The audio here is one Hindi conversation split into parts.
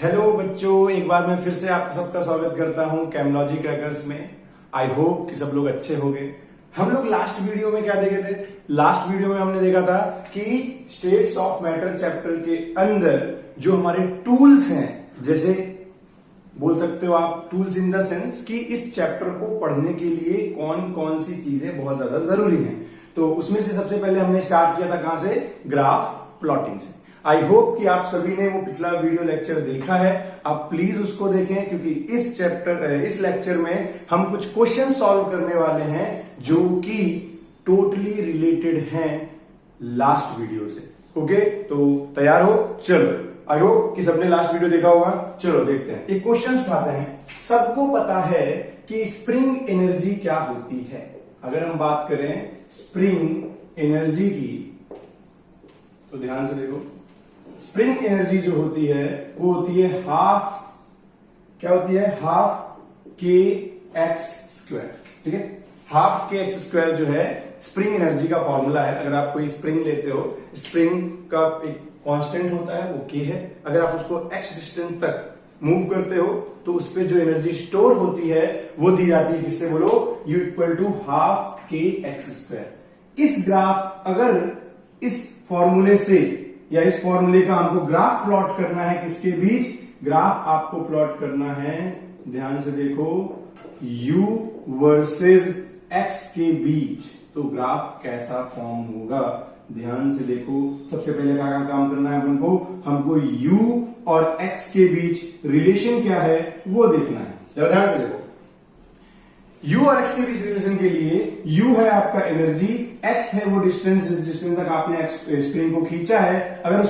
हेलो बच्चों, एक बार मैं फिर से आप सबका स्वागत करता हूं केमोलॉजी क्रैकर्स में। आई होप कि सब लोग अच्छे होंगे। हम लोग लास्ट वीडियो में क्या देखे थे? लास्ट वीडियो में हमने देखा था कि स्टेट्स ऑफ मैटर चैप्टर के अंदर जो हमारे टूल्स हैं, जैसे बोल सकते हो आप टूल्स इन द सेंस कि इस चैप्टर को पढ़ने के लिए कौन कौन सी चीजें बहुत ज्यादा जरूरी हैं। तो उसमें से सबसे पहले हमने स्टार्ट किया था कहां से? ग्राफ प्लॉटिंग से। आई होप कि आप सभी ने वो पिछला वीडियो लेक्चर देखा है। आप प्लीज उसको देखें, क्योंकि इस लेक्चर में हम कुछ क्वेश्चन सॉल्व करने वाले हैं जो कि टोटली रिलेटेड हैं लास्ट वीडियो से। ओके, तो तैयार हो? चलो, आई होप कि सबने लास्ट वीडियो देखा होगा। चलो देखते हैं, एक क्वेश्चन उठाते हैं। सबको पता है कि स्प्रिंग एनर्जी क्या होती है। अगर हम बात करें स्प्रिंग एनर्जी की, तो ध्यान से देखो, स्प्रिंग एनर्जी जो होती है वो होती है हाफ, क्या होती है? हाफ के एक्स स्क्वायर। ठीक है, हाफ के एक्स स्क्वायर जो है स्प्रिंग एनर्जी का फॉर्मूला है। अगर आप कोई स्प्रिंग लेते हो, स्प्रिंग का एक कांस्टेंट होता है, वो के है। अगर आप उसको एक्स डिस्टेंस तक मूव करते हो तो उस पर जो एनर्जी स्टोर होती है वो दी जाती है किससे? बोलो, यू इक्वल टू हाफ के एक्स स्क्वायर। इस ग्राफ, अगर इस फॉर्मूले से या इस फॉर्मूले का हमको ग्राफ प्लॉट करना है, किसके बीच? ग्राफ आपको प्लॉट करना है, ध्यान से देखो, u वर्सेस x के बीच। तो ग्राफ कैसा फॉर्म होगा? ध्यान से देखो, सबसे पहले क्या काम करना है हमको u और x के बीच रिलेशन क्या है वो देखना है। जरा ध्यान से देखो, u और x के बीच रिलेशन के लिए u है आपका एनर्जी, x है वो डिस्टेंस, जिस डिस्टेंस तक आपने स्प्रिंग को खींचा है। अगर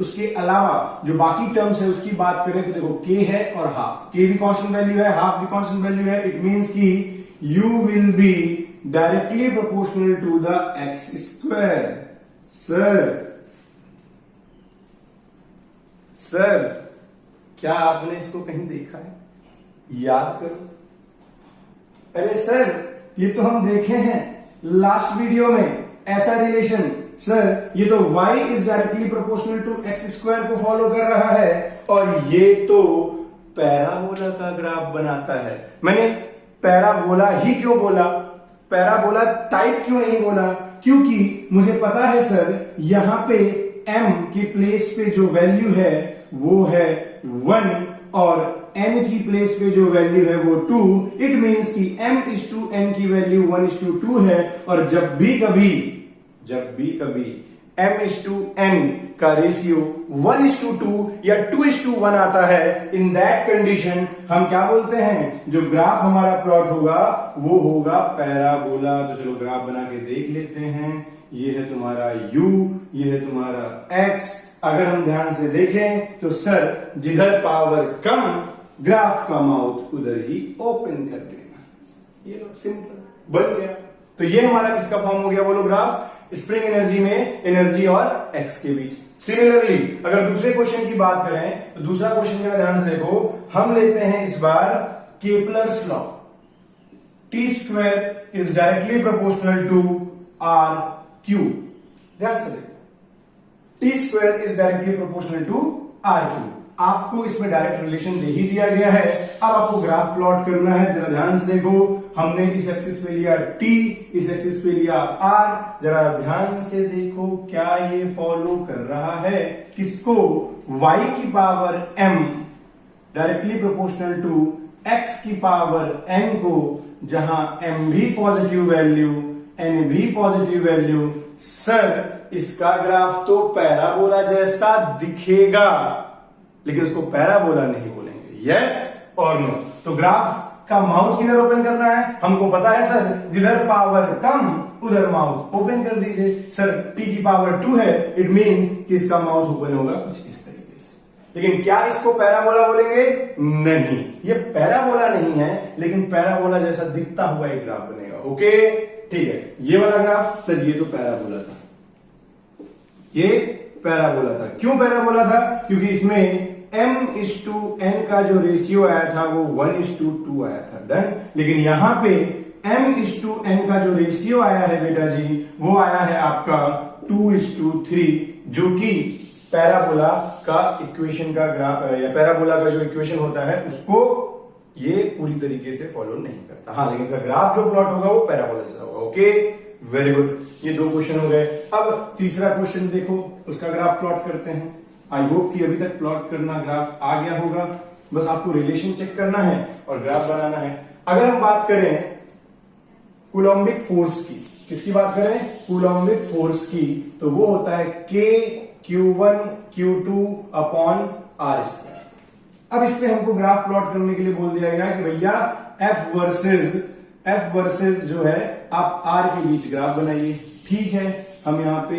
उसके अलावा जो बाकी टर्म्स है उसकी बात करें तो देखो k है और हाफ। k भी कांस्टेंट वैल्यू है, हाफ भी कांस्टेंट वैल्यू है। इट मींस कि u will be directly proportional to the x square. Sir क्या आपने इसको कहीं देखा है? याद करो। अरे सर, ये तो हम देखे हैं लास्ट वीडियो में ऐसा रिलेशन। सर, ये तो y is directly proportional to x square को फॉलो कर रहा है और ये तो पैराबोला का ग्राफ बनाता है। मैंने पैराबोला ही क्यों बोला? पैराबोला टाइप क्यों नहीं बोला? क्योंकि मुझे पता है सर, यहां पे m की प्लेस पे जो वैल्यू है वो है 1 और n की प्लेस पे जो वैल्यू है वो 2। इट मींस कि m इज टू n की वैल्यू 1:2 है। और जब भी कभी m इज टू n का रेशियो 1:2 या 2:1 आता है, इन दैट कंडीशन हम क्या बोलते हैं? जो ग्राफ हमारा प्लॉट होगा वो होगा पैराबोला। तो चलो ग्राफ बना के देख लेते हैं। ये है तुम्हारा u, ये है तुम्हारा x। अगर हम ध्यान से देखें तो सर, जिधर पावर कम, ग्राफ का माउथ उधर ही ओपन कर देना। ये लो, सिंपल बन गया। तो ये हमारा किसका फॉर्म हो गया? बोलो, ग्राफ स्प्रिंग एनर्जी में एनर्जी और एक्स के बीच। सिमिलरली अगर दूसरे क्वेश्चन की बात करें तो दूसरा क्वेश्चन का ध्यान से देखो, हम लेते हैं इस बार Kepler's law. T square is directly proportional to R cube. ध्यान से देखो, T square is directly proportional to R cube. आपको इसमें डायरेक्ट रिलेशन दे ही दिया गया है। अब आपको ग्राफ प्लॉट करना है। जरा ध्यान से देखो, हमने इस एक्सिस पे लिया t, इस एक्सिस पे लिया r। जरा ध्यान से देखो, क्या ये फॉलो कर रहा है? किसको? y की power m directly proportional to x की पावर n को, जहां m भी पॉजिटिव वैल्यू, n भी पॉजिटिव वैल्यू। सर, इसका ग्राफ तो पैराबोला जैसा दिखेगा, लेकिन उसको पैराबोला नहीं बोलेंगे। यस और नो? तो ग्राफ का माउथ किधर ओपन करना है? हमको पता है सर, जिधर पावर कम उधर माउथ ओपन कर दीजिए। सर, t की पावर 2 है, इट मींस कि इसका माउथ ओपन होगा कुछ इस तरीके से। लेकिन क्या इसको पैराबोला बोलेंगे? नहीं, ये पैराबोला नहीं है, लेकिन पैराबोला जैसा दिखता हुआ एक ग्राफ बनेगा। ओके, ठीक है। ये वाला ग्राफ सर, ये तो पैराबोला था, ये पैराबोला था। क्यों पैराबोला था? क्योंकि इसमें m:n का जो रेशियो आया था वो 1:2 आया था। डन। लेकिन यहां पे m:n का जो रेशियो आया है बेटा जी, वो आया है आपका 2:3, जो कि पैराबोला का इक्वेशन का ग्राफ या पैराबोला का जो इक्वेशन होता है उसको ये पूरी तरीके से फॉलो नहीं करता। हाँ, लेकिन इसका ग्राफ जो प्लॉट होगा वो पैराबोला जैसा होगा। Okay, very good. ये दो क्वेश्चन हो गए। अब तीसरा क्वेश्चन देखो, उसका ग्राफ प्लॉट करते हैं। आई होप कि अभी तक प्लॉट करना ग्राफ आ गया होगा, बस आपको रिलेशन चेक करना है और ग्राफ बनाना है। अगर हम बात करें कूलम्बिक फोर्स की, किसकी बात करें? कूलम्बिक फोर्स की, तो वो होता है K Q1 Q2 upon R square. अब इस पे हमको ग्राफ प्लॉट करने के लिए बोल दिया गया कि भैया F वर्सेस जो है आप R के बीच ग्राफ बनाइए। ठीक है, हम यहाँ पे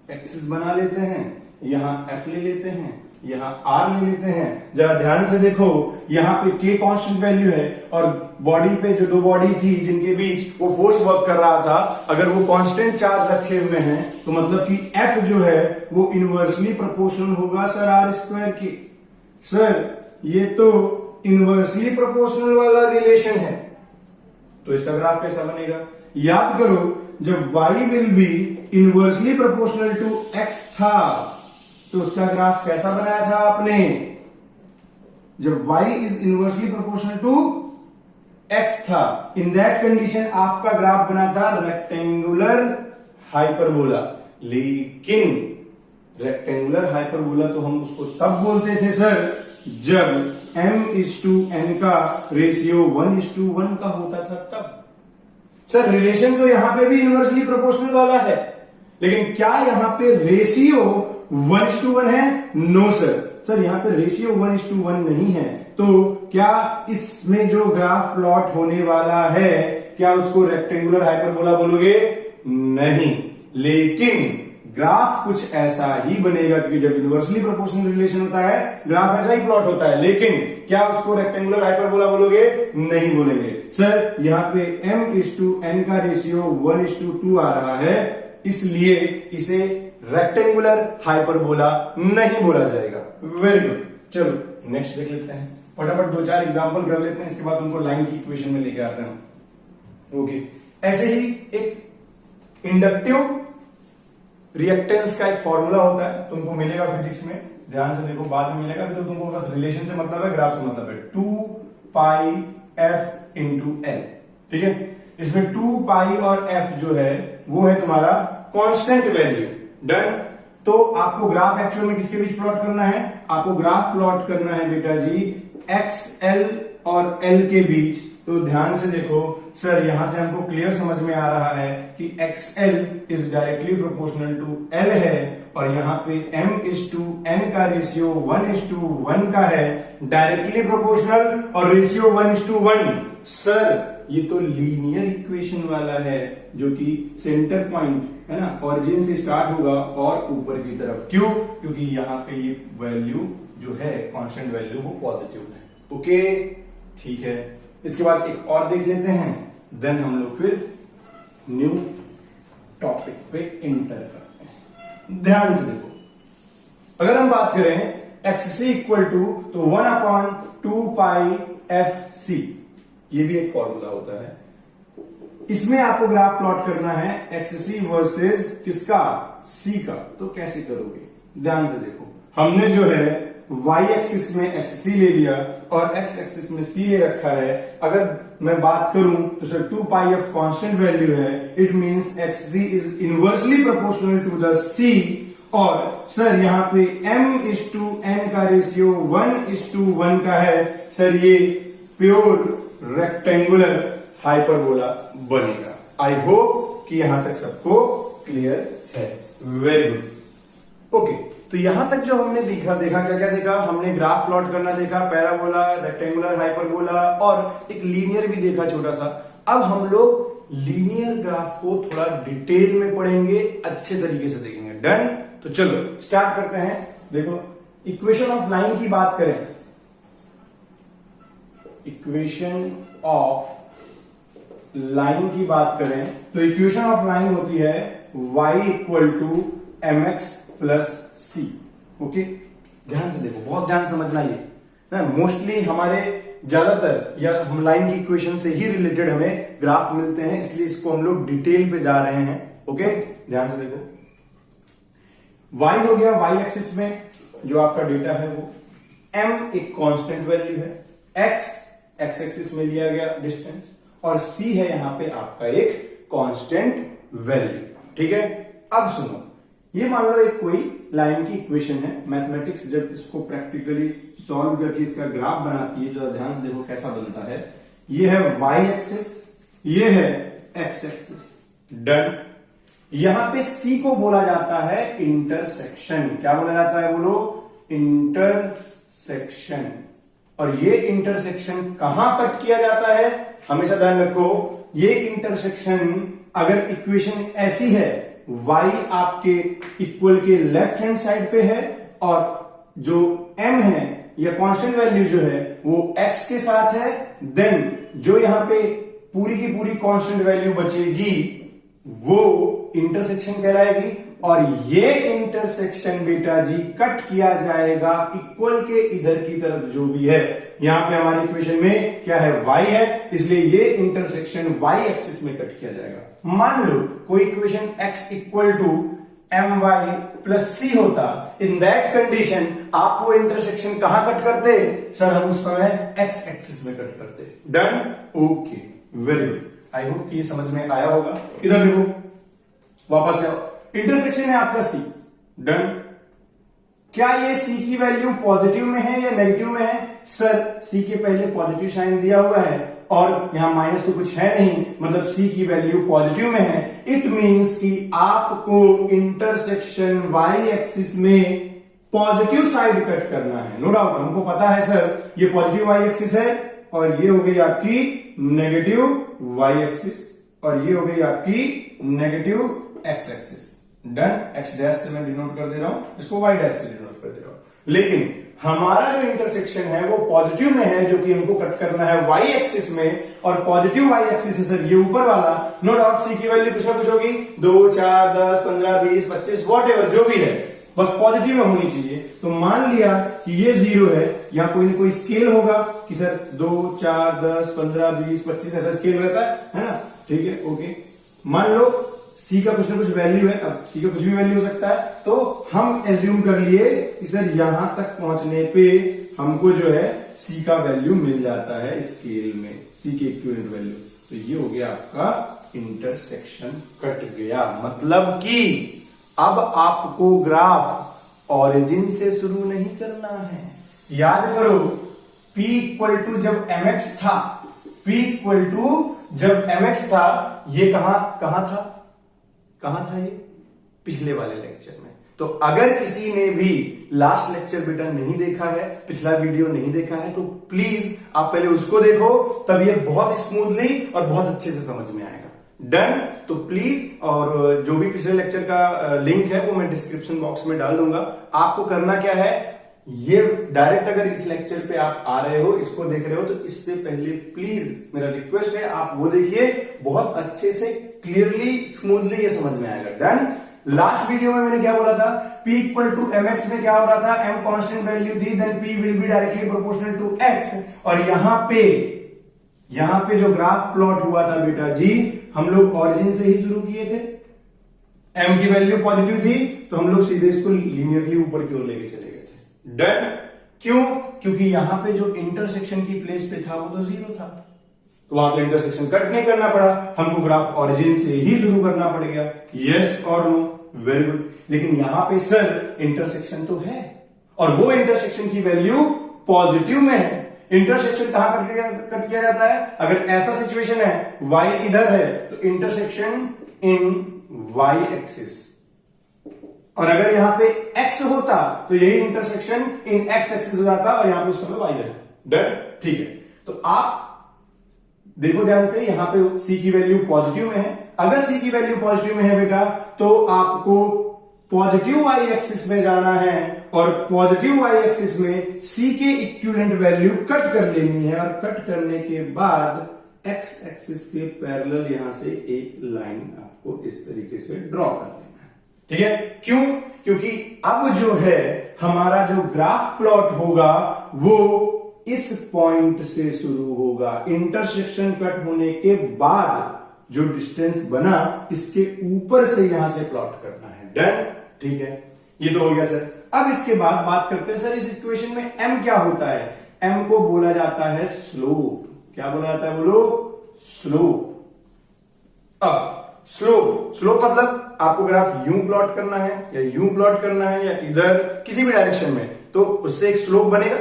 एक्सिस बना लेते हैं, यहाँ F ले लेते हैं, यहाँ R ले लेते हैं। जरा ध्यान से देखो, यहाँ पे K कांस्टेंट वैल्यू है और बॉडी पे जो दो बॉडी थी जिनके बीच वो फोर्स वर्क कर रहा था, अगर वो कांस्टेंट चार्ज रखे हुए हैं तो मतलब कि F जो है वो इनवर्सली प्रोपोर्शनल होगा सर R स्क्वायर के। सर ये तो इनवर्सली प्रोपोर्शनल वाला रिलेशन है, तो इसका ग्राफ कैसा बनेगा? याद करो, जब y will be inversely proportional to x था तो उसका ग्राफ कैसा बनाया था आपने? जब y is inversely proportional to x था, इन दैट कंडीशन आपका ग्राफ बना था रेक्टेंगुलर हाइपरबोला। लेकिन रेक्टेंगुलर हाइपरबोला तो हम उसको तब बोलते थे सर जब m/n का रेशियो 1:1 का होता था तब। सर रिलेशन तो यहां पे भी इनवर्सली प्रोपोर्शनल वाला है, लेकिन क्या यहां पे रेशियो 1:1 है? नो सर यहां पे रेशियो 1:1 नहीं है। तो क्या इसमें जो ग्राफ प्लॉट होने वाला है, क्या उसको रेक्टेंगुलर हाइपरबोला बोलोगे? नहीं, लेकिन ग्राफ कुछ ऐसा ही बनेगा, क्योंकि जब इनवर्सली प्रोपोर्शनल रिलेशन होता है ग्राफ ऐसा ही प्लॉट होता है। लेकिन क्या उसको रेक्टेंगुलर हाइपरबोला बोलोगे? नहीं बोलेंगे। सर यहाँ पे m/n का रेशियो 1:2 आ रहा है, इसलिए इसे रेक्टेंगुलर हाइपरबोला नहीं बोला जाएगा। वेरी गुड, चलो नेक्स्ट देख लेते हैं। फटाफट 2-4 एग्जांपल कर लेते हैं, इसके बाद उनको लाइन की इक्वेशन में लेके आते हैं। ओके, ऐसे ही एक इंडक्टिव रिएक्टेंस का एक फॉर्मूला होता है, तुमको मिलेगा फिजिक्स में, ध्यान से देखो, बाद में मिलेगा। अभी तो तुमको बस रिलेशन से मतलब है, ग्राफ से मतलब है। 2πf × L, ठीक है। इसमें 2π और f जो है वो है तुम्हारा कांस्टेंट वैल्यू। डन। तो आपको ग्राफ एक्चुअल में किसके बीच प्लॉट करना है? आपको ग्राफ प्लॉट करना है बेटा जी XL और L के बीच। तो ध्यान से देखो सर, यहां से हमको क्लियर समझ में आ रहा है कि XL is directly proportional to L है, और यहां पे m/n का रेशियो 1:1 का है, डायरेक्टली प्रोपोर्शनल और रेशियो 1:1। सर ये तो लीनियर इक्वेशन वाला है, जो कि सेंटर पॉइंट है ना, ऑरिजिन से स्टार्ट होगा और ऊपर की तरफ। क्यों? क्योंकि यहाँ पे ये वैल्यू जो है कांस्टेंट वैल्यू वो पॉजिटिव है। ओके, ठीक है। इसके बाद एक और देख लेते हैं, देन हम लोग फिर न्यू टॉपिक पे इंटर करते हैं। ध्यान से देखो, अगर हम बात करें XC इक्वल टू तो 1/2πfc, ये भी एक फॉर्मूला होता है। इसमें आपको ग्राफ प्लॉट करना है XC वर्सेस किसका? C का। तो कैसे करोगे? ध्यान से देखो, हमने जो है y एक्सिस में XC ले लिया और x एक्सिस में C ले रखा है। अगर मैं बात करूं तो सर 2πf कांस्टेंट वैल्यू है, it means XC is inversely proportional to the C, और सर यहां पे m/n का रेशियो 1:1 का है। सर ये प्योर रेक्टेंगुलर हाइपरबोला बनेगा। आई होप कि यहां तक सबको क्लियर है। Very good. ओके, तो यहां तक जो हमने देखा क्या देखा? हमने ग्राफ प्लॉट करना देखा, पैराबोला, रेक्टेंगुलर हाइपरबोला, और एक लीनियर भी देखा छोटा सा। अब हम लोग लीनियर ग्राफ को थोड़ा डिटेल में पढ़ेंगे, अच्छे तरीके से देखेंगे। डन। तो चलो स्टार्ट करते हैं। देखो, इक्वेशन ऑफ लाइन की बात करें, इक्वेशन ऑफ लाइन की बात करें तो इक्वेशन ऑफ लाइन होती है y equal to mx plus c। Okay, ध्यान से देखो, बहुत ध्यान समझना ये ना। मोस्टली हमारे ज्यादातर या हम लाइन की इक्वेशन से ही रिलेटेड हमें ग्राफ मिलते हैं, इसलिए इसको हम लोग डिटेल पे जा रहे हैं। ओके, ध्यान से देखो, y हो गया y एक्सिस में जो आपका डेटा है वो m एक कांस्टेंट वैल्यू है, x एक्सिस में लिया गया डिस्टेंस, और c है यहां पे आपका एक कांस्टेंट वैल्यू। ठीक है, अब सुनो, ये मान लो एक कोई लाइन की इक्वेशन है। मैथमेटिक्स जब इसको प्रैक्टिकली सॉल्व करके इसका ग्राफ बनाती है, जरा ध्यान से देखो कैसा बनता है। ये है y एक्सिस, ये है x एक्सिस। डन। यहां पे c को बोला जाता है इंटरसेक्शन। क्या बोला जाता है बोलो? इंटरसेक्शन। और ये इंटरसेक्शन कहां कट किया जाता है? हमेशा ध्यान रखो, ये इंटरसेक्शन अगर इक्वेशन ऐसी है, y आपके इक्वल के लेफ्ट हैंड साइड पे है और जो m है या कांस्टेंट वैल्यू जो है वो x के साथ है, देन जो यहां पे पूरी की पूरी कांस्टेंट वैल्यू बचेगी वो इंटरसेक्शन कहलाएगी। और ये इंटरसेक्शन बेटा जी कट किया जाएगा इक्वल के इधर की तरफ जो भी है। यहां पे हमारी इक्वेशन में क्या है? y है, इसलिए ये इंटरसेक्शन y एक्सिस में कट किया जाएगा। मान लो कोई equation x equal to my plus C होता, इन दैट कंडीशन आप वो इंटरसेक्शन कहां कट करते? सर हम उस समय x एक्सिस में कट करते। Done. Okay, very good. I hope ये समझ में आया होगा। इधर देखो, वापस से इंटरसेक्शन है आपका c। डन। क्या ये c की वैल्यू पॉजिटिव में है या नेगेटिव में है? सर c के पहले पॉजिटिव साइन दिया हुआ है और यहां माइनस तो कुछ है नहीं, मतलब c की वैल्यू पॉजिटिव में है। इट मींस कि आपको इंटरसेक्शन y एक्सिस में पॉजिटिव साइड कट करना है। नो डाउट, हमको पता है सर ये पॉजिटिव y एक्सिस है और ये हो गई आपकी नेगेटिव y एक्सिस और ये हो गई आपकी negative x axis. Done. x dash से मैं डिनोट कर दे रहा हूं, इसको y डैश से डिनोट कर दे रहा हूं। लेकिन हमारा जो इंटरसेक्शन है वो पॉजिटिव में है, जो कि हमको कट करना है y एक्सिस में, और पॉजिटिव y एक्सिस है सर ये ऊपर वाला। नो डाउट c की वैल्यू कुछ ना कुछ होगी, 2, 4, 10, 15, 20, 25 वॉटएवर जो भी है, बस पॉजिटिव में होनी चाहिए। तो मान लिया कि ये 0 है, या कोई ना कोई स्केल होगा कि सर 2, 4, 10, 15, 20, 25 ऐसा स्केल रहता है ना? ठीक है, ओके। मान लो c का कुछ ना कुछ वैल्यू है, अब c का कुछ भी वैल्यू हो सकता है, तो हम एज्यूम कर लिए कि सर यहां तक पहुंचने पे हमको जो है c का वैल्यू मिल जाता है स्केल में, c के इक्विवेलेंट वैल्यू। तो ये हो गया आपका इंटरसेक्शन कट गया। मतलब कि अब आपको ग्राफ ओरिजिन से शुरू नहीं करना है। याद करो, p इक्वल टू जब mx था, p इक्वल टू जब mx था, ये कहां था ये? पिछले वाले लेक्चर में। तो अगर किसी ने भी लास्ट लेक्चर बेटा नहीं देखा है, पिछला वीडियो नहीं देखा है, तो प्लीज आप पहले उसको देखो, तब ये बहुत स्मूथली और बहुत अच्छे से समझ में आएगा। डन। तो प्लीज, और जो भी पिछले लेक्चर का लिंक है वो मैं डिस्क्रिप्शन बॉक्स में डाल दूंगा। आपको करना क्या है, ये डायरेक्ट अगर इस लेक्चर पे आप आ रहे हो, इसको देख रहे हो, तो इससे पहले प्लीज मेरा रिक्वेस्ट है आप वो देखिए, बहुत अच्छे से क्लियरली स्मूथली ये समझ में आएगा। डन। लास्ट वीडियो में मैंने क्या बोला था? p इक्वल टू mx में क्या हो रहा था? m कांस्टेंट वैल्यू थी, then p will be directly proportional to x। और यहां पे जो ग्राफ प्लॉट हुआ था बेटा जी, हम लोग ऑरिजिन से ही शुरू किए थे। m की वैल्यू पॉजिटिव थी तो हम लोग सीधे इसको लीनियरली ऊपर की ओर लेके चले गए थे। डन। क्यों? क्योंकि यहां पे जो इंटरसेक्शन की प्लेस पे था वो तो 0 था, तो वहां पे इंटरसेक्शन कट नहीं करना पड़ा, हमको ग्राफ ओरिजिन से ही शुरू करना पड़ गया। यस और नो? Very good. लेकिन यहां पे सर इंटरसेक्शन तो है और वो इंटरसेक्शन की वैल्यू पॉजिटिव में है। इंटरसेक्शन कहां कट किया जाता है? अगर ऐसा सिचुएशन है, y इधर है, तो इंटरसेक्शन इन y एक्सिस, और अगर यहां पे x होता तो यही इंटरसेक्शन इन x एक्सिस हो जाता और यहां पे उस समय y रहता। डन। ठीक है, तो आप देखो ध्यान से, यहां पे c की वैल्यू पॉजिटिव में है। अगर c की वैल्यू पॉजिटिव में है बेटा, तो आपको पॉजिटिव y एक्सिस में जाना है और पॉजिटिव y एक्सिस में c के इक्विवेलेंट वैल्यू कट कर लेनी है, और कट करने के बाद x एक्सिस के पैरेलल यहां से एक लाइन आपको इस तरीके से ड्रॉ कर लेना है। ठीक है? क्यों? क्योंकि अब जो है हमारा जो ग्राफ प्लॉट होगा वो इस पॉइंट से शुरू होगा। इंटरसेक्शन कट होने के बाद जो डिस्टेंस बना, इसके ऊपर से यहां से प्लॉट करना है। डन। ठीक है, ये तो हो गया सर। अब इसके बाद बात करते हैं सर इस इक्वेशन में m क्या होता है। m को बोला जाता है स्लोप। क्या बोला जाता है बोलो? स्लोप। अब स्लोप मतलब आपको ग्राफ यूं प्लॉट करना है या यूं प्लॉट करना है या इधर किसी भी डायरेक्शन में, तो उससे एक स्लोप बनेगा।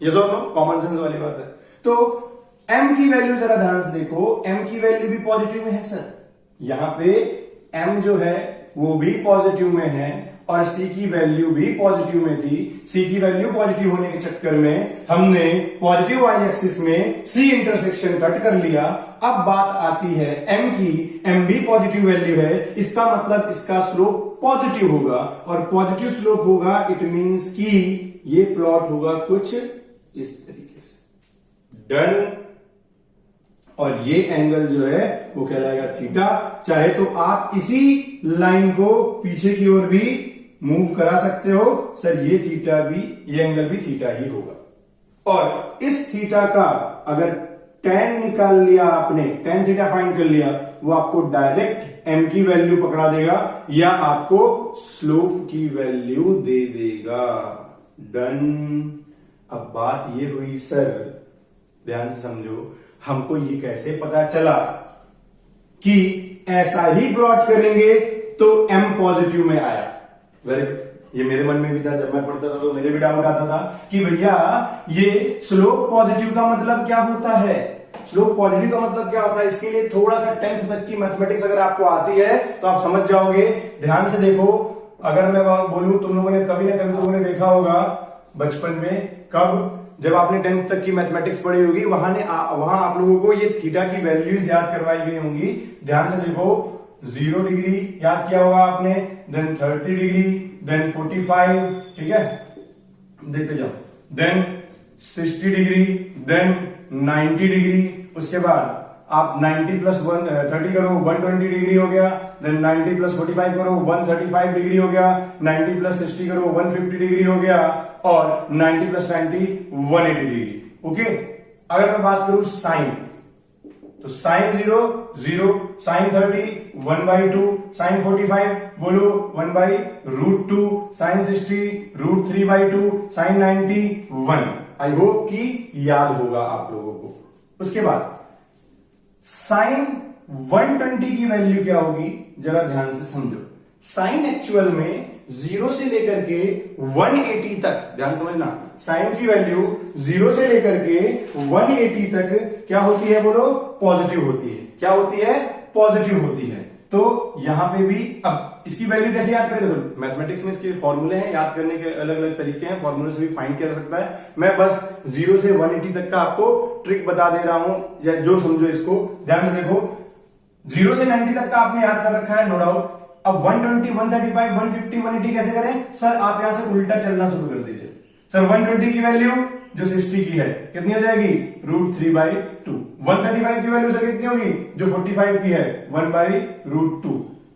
ये सो नो कॉमन सेंस वाली बात है। तो m की वैल्यू जरा ध्यान से देखो, m की वैल्यू भी पॉजिटिव में है सर। यहां पे m जो है वो भी पॉजिटिव में है और c की वैल्यू भी पॉजिटिव में थी। c की वैल्यू पॉजिटिव होने के चक्कर में हमने पॉजिटिव y एक्सिस में c इंटरसेक्शन कट कर लिया। अब बात आती है m की, m भी पॉजिटिव वैल्यू है, इसका मतलब इसका स्लोप पॉजिटिव होगा और पॉजिटिव स्लोप होगा इट मींस कि ये प्लॉट होगा कुछ इस तरीके से। डन। और ये एंगल जो है वो कहलाएगा थीटा। चाहे तो आप इसी लाइन को पीछे की ओर भी मूव करा सकते हो सर, ये थीटा भी, ये एंगल भी थीटा ही होगा। और इस थीटा का अगर tan निकाल लिया आपने, tan थीटा फाइंड कर लिया, वो आपको डायरेक्ट m की वैल्यू पकड़ा देगा या आपको स्लोप की वैल्यू दे देगा। डन। अब बात ये हुई सर, ध्यान से समझो, हमको ये कैसे पता चला कि ऐसा ही प्लॉट करेंगे तो m पॉजिटिव में आया? Very good. ये मेरे मन में भी था जब मैं पढ़ता था, तो मुझे भी डाउट आता था कि भैया ये स्लोप पॉजिटिव का मतलब क्या होता है। स्लोप पॉजिटिव का मतलब क्या होता है, इसके लिए थोड़ा सा 10th तक की मैथमेटिक्स अगर आपको आती है तो आप समझ जाओगे। ध्यान से देखो, अगर मैं बोलूं, तुम लोगों ने कभी ना कभी तुम लोगों ने देखा होगा बचपन में, कब, जब आपने 10th तक की मैथमेटिक्स पढ़ी होगी, वहां आप लोगों को ये थीटा की वैल्यूज याद करवाई गई होंगी। ध्यान से देखो, 0 डिग्री याद किया होगा आपने, देन 30 डिग्री, देन 45, ठीक है, देखते जाओ, देन 60 डिग्री, देन 90 डिग्री। उसके बाद आप 90 प्लस 30 करो 120 डिग्री हो गया, देन 90 प्लस 45 करो 135 डिग्री हो गया, 90 प्लस 60 करो 150 डिग्री हो गया और 90 प्लस 90 180 डिग्री। ओके। अगर मैं बात करूं साइन, तो साइन 0 0, साइन 30 1/2, साइन 45 बोलो 1/√2, साइन 60 √3/2, साइन 90 1। आई होप कि याद होगा आप लोगों को। उसके बाद साइन 120 की वैल्यू क्या होगी, जरा ध्यान से समझो। साइन एक्चुअल में 0 से लेकर के 180 तक, ध्यान समझना, साइन की वैल्यू 0 से लेकर के 180 तक क्या होती है बोलो? पॉजिटिव होती है। क्या होती है? पॉजिटिव होती है। तो यहां पे भी अब इसकी वैल्यू कैसे याद करें? देखो, मैथमेटिक्स में इसके फॉर्मूले हैं, याद करने के अलग अलग तरीके हैं, फॉर्मूले से भी फाइंड किया जा सकता है। मैं बस 0 से 180 तक का आपको ट्रिक बता दे रहा हूं, या जो समझो इसको। ध्यान से देखो, 0 से 90 तक का आपने याद कर रखा है, नो डाउट। अब 120, 135, 150, 180 कैसे करें? सर आप यहां से उल्टा चलना शुरू कर दीजिए। सर 120 की वैल्यू जो 60 की है कितनी हो जाएगी? √3/2। 135 की वैल्यू सर कितनी होगी? जो 45 की है 1/√2।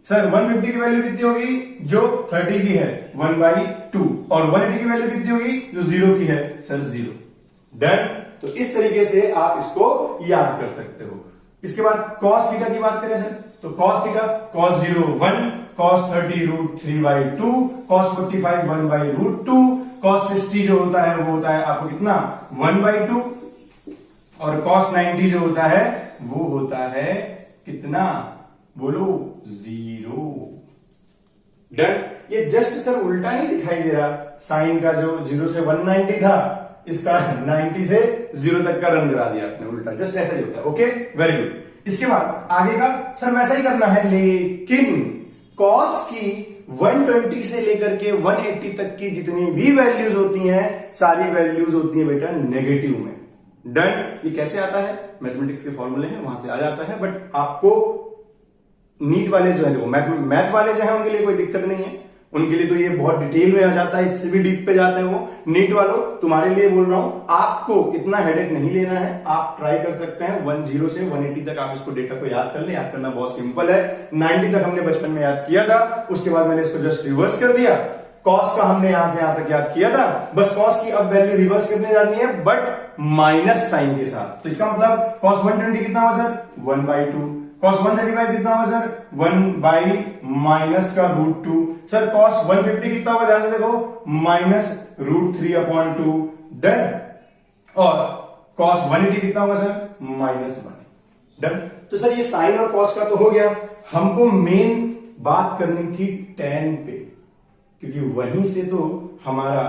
सर 150 की वैल्यू कितनी होगी? जो 30 की है 1/2। और 180 की वैल्यू कितनी होगी? जो 0 की है सर 0। डन। तो इस तरीके से आप इसको याद कर सकते हो। इसके बाद cos थीटा की बात करें सर, तो cos theta, cos 0 1, cos 30 √3/2, cos 45 1/√2, cos 60 जो होता है वो होता है आपको कितना? 1/2, और cos 90 जो होता है वो होता है कितना? बोलो 0। डन। ये जस्ट सर उल्टा नहीं दिखाई दे रहा, साइन का जो 0 से 190 था, इसका 90 से 0 तक का रन करा दिया आपने उल्टा, जस्ट ऐसा ही होता है। Okay, very good. इसके बाद आगे का सर वैसा ही करना है, लेकिन cos की 120 से लेकर के 180 तक की जितनी भी वैल्यूज होती हैं, सारी वैल्यूज होती है बेटा नेगेटिव में। डन। ये कैसे आता है? मैथमेटिक्स के फॉर्मूले हैं, वहां से आ जाता है। बट आपको नीट वाले जो है, मैथ वाले जो है उनके लिए कोई दिक्कत नहीं है, उनके लिए तो ये बहुत डिटेल में आ जाता है, इससे भी डीप पे जाते हैं वो। नीट वालों, तुम्हारे लिए बोल रहा हूं, आपको इतना हेडेक नहीं लेना है। आप ट्राई कर सकते हैं 10 से 180 तक आप इसको डेटा को याद कर ले। याद करना बहुत सिंपल है। 90 तक हमने बचपन में याद किया था, उसके बाद मैंने इसको जस्ट रिवर्स कर दिया। कॉस का हमने यहां से यहां तक याद किया था, बस कॉस की अब वैल्यू रिवर्स करने जानी है, बट माइनस साइन के साथ। तो इसका मतलब cos 120 कितना हुआ सर? 1/2। cos 135 कितना होगा सर 1 बाई माइनस का √2। सर cos 150 कितना होगा ध्यान से देखो माइनस √3/2 डन। और cos 180 कितना होगा सर -1 डन। तो सर ये साइन और cos का तो हो गया। हमको मेन बात करनी थी tan पे, क्योंकि वहीं से तो हमारा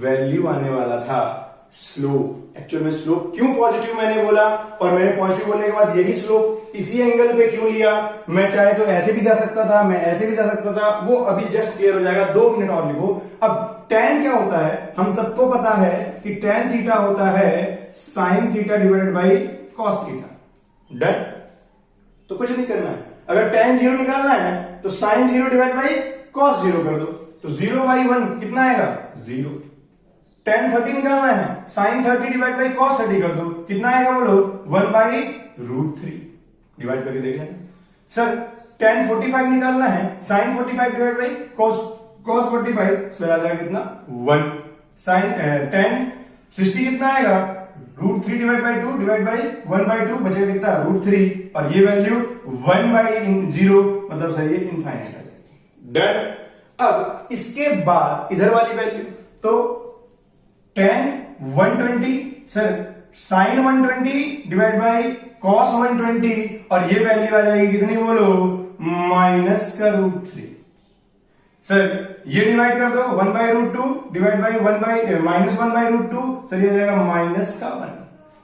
वैल्यू आने वाला था स्लोप। एक्चुअल में स्लोप क्यों पॉजिटिव मैंने बोला, और मैंने पॉजिटिव बोलने के बाद यही स्लोप इसी एंगल पे क्यों लिया। मैं चाहे तो ऐसे भी जा सकता था, मैं ऐसे भी जा सकता था, वो अभी जस्ट क्लियर हो जाएगा। 2 मिनट और लिखो। अब tan क्या होता है हम सबको पता है कि tan थीटा होता है sin theta divided by cos theta done. तो कुछ नहीं करना है, अगर tan 0 निकालना है तो sin 0 डिवाइड बाई cos 0 कर दो, तो 0/1 कितना आएगा 0। tan 30 निकालना है sin 30 डिवाइड बाई cos 30 कर दो, कितना आएगा बोलो 1/√3। डिवाइड करके देखें सर। tan 45 निकालना है sin 45 divide by cos 45, sir आ जाएगा कितना 1। sin tan 60 कितना आएगा √3 डिवाइड बाई 2 डिवाइड बाई 1/2 बचेगा कितना √3, और ये वैल्यू 1/0 मतलब सर ये इनफाइनाइट आ जाएगी डन। अब इसके बाद इधर वाली वैल्यू तो tan 120 sir sin 120 divide by cos 120, और ये वैल्यू आ जाएगी कितनी बोलो माइनस का √3। सर ये डिवाइड कर दो 1/√2 डिवाइड बाई -1/√2, सर ये आ जाएगा माइनस का 1।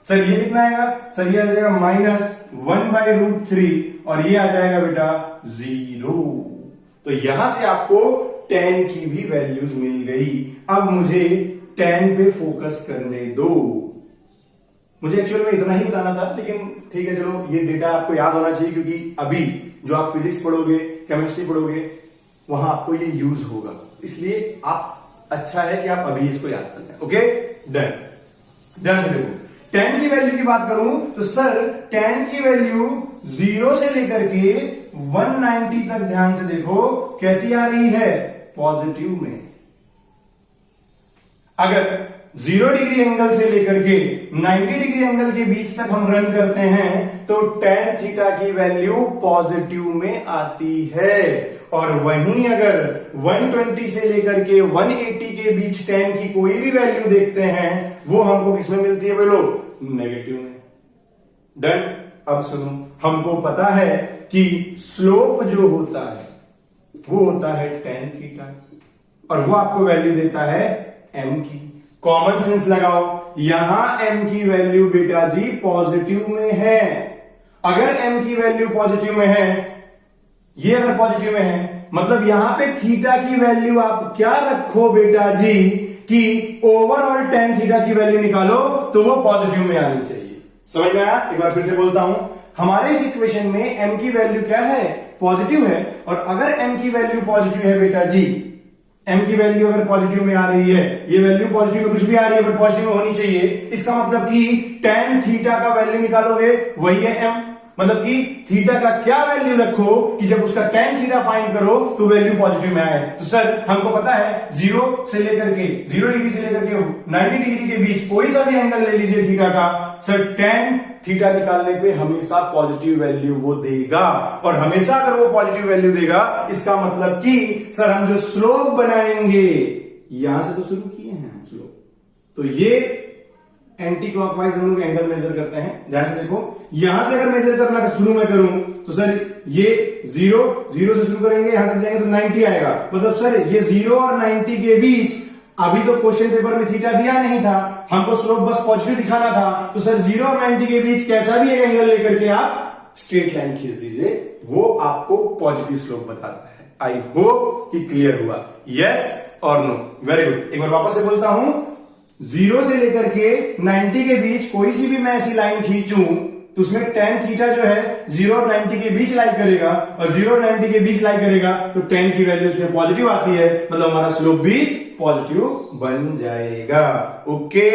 सर ये कितना आएगा सर ये आ जाएगा -1/√3, और ये आ जाएगा बेटा 0। तो यहां से आपको tan की भी वैल्यूज मिल गई। अब मुझे tan पे फोकस करने दो। मुझे एक्चुअल में इतना ही बताना था, लेकिन ठीक है चलो ये डेटा आपको याद होना चाहिए, क्योंकि अभी जो आप फिजिक्स पढ़ोगे केमिस्ट्री पढ़ोगे वहां आपको ये यूज होगा, इसलिए आप अच्छा है कि आप अभी इसको याद कर लें। Okay done. डन देखो tan की वैल्यू की बात करूं तो सर tan की वैल्यू 0 से लेकर के 190 तक ध्यान से देखो कैसी आ रही है पॉजिटिव में। अगर 0 डिग्री एंगल से लेकर के 90 डिग्री एंगल के बीच तक हम रन करते हैं तो tan थीटा की वैल्यू पॉजिटिव में आती है, और वहीं अगर 120 से लेकर के 180 के बीच tan की कोई भी वैल्यू देखते हैं वो हमको किसमें मिलती है बोलो नेगेटिव में डन। अब सुनो हमको पता है कि स्लोप जो होता है वो होता है tan थीटा, और वो आपको वैल्यू देता है m की। कॉमन सेंस लगाओ, यहां m की वैल्यू बेटा जी पॉजिटिव में है। अगर m की वैल्यू पॉजिटिव में है, ये अगर पॉजिटिव में है मतलब यहां पे थीटा की वैल्यू आप क्या रखो बेटा जी कि ओवरऑल tan थीटा की वैल्यू निकालो तो वो पॉजिटिव में आनी चाहिए। समझ में आया? एक बार फिर से बोलता हूं, हमारे इस इक्वेशन में m की वैल्यू क्या है पॉजिटिव है, और अगर m की वैल्यू पॉजिटिव है बेटा जी, m की वैल्यू अगर पॉजिटिव में आ रही है, ये वैल्यू पॉजिटिव में कुछ भी आ रही है बट पॉजिटिव में होनी चाहिए, इसका मतलब कि tan थीटा का वैल्यू निकालोगे वही है m। मतलब कि थीटा का क्या वैल्यू रखो कि जब उसका tan थीटा फाइंड करो तो वैल्यू पॉजिटिव में आए। तो सर हमको पता है 0 डिग्री से लेकर के 90 डिग्री के बीच कोई सा भी एंगल ले लीजिए थीटा का, सर tan थीटा निकालने पे हमेशा पॉजिटिव वैल्यू वो देगा, और हमेशा अगर वो पॉजिटिव वैल्यू देगा इसका मतलब कि सर हम जो स्लोप बनाएंगे यहां से तो शुरू किए हैं हम स्लोप, तो ये एंटी क्लॉकवाइज हम लोग एंगल मेजर करते हैं। ध्यान से देखो यहां से अगर मेजर करना शुरू में करूं तो सर ये 0 से शुरू करेंगे यहां तक जाएंगे तो 90 आएगा। मतलब सर ये 0 और 90 के बीच अभी तो क्वेश्चन पेपर में थीटा दिया नहीं था, हमको स्लोप बस पॉजिटिव दिखाना था, तो सर 0 और 90 के बीच कैसा भी एक एंगल लेकर के आप स्ट्रेट लाइन खींच दीजिए, वो आपको पॉजिटिव स्लोप बताता है। आई होप कि क्लियर हुआ, यस और नो। Very good. एक बार वापस से बोलता हूं, 0 से लेकर के 90 के बीच कोई सी भी मैं ऐसी लाइन खींचूं तो उसमें tan थीटा जो है 0 और 90 के बीच लाई करेगा, और 0 और 90 के बीच लाई करेगा तो tan की वैल्यू उसमें पॉजिटिव आती है, मतलब हमारा स्लोप भी पॉजिटिव बन जाएगा। Okay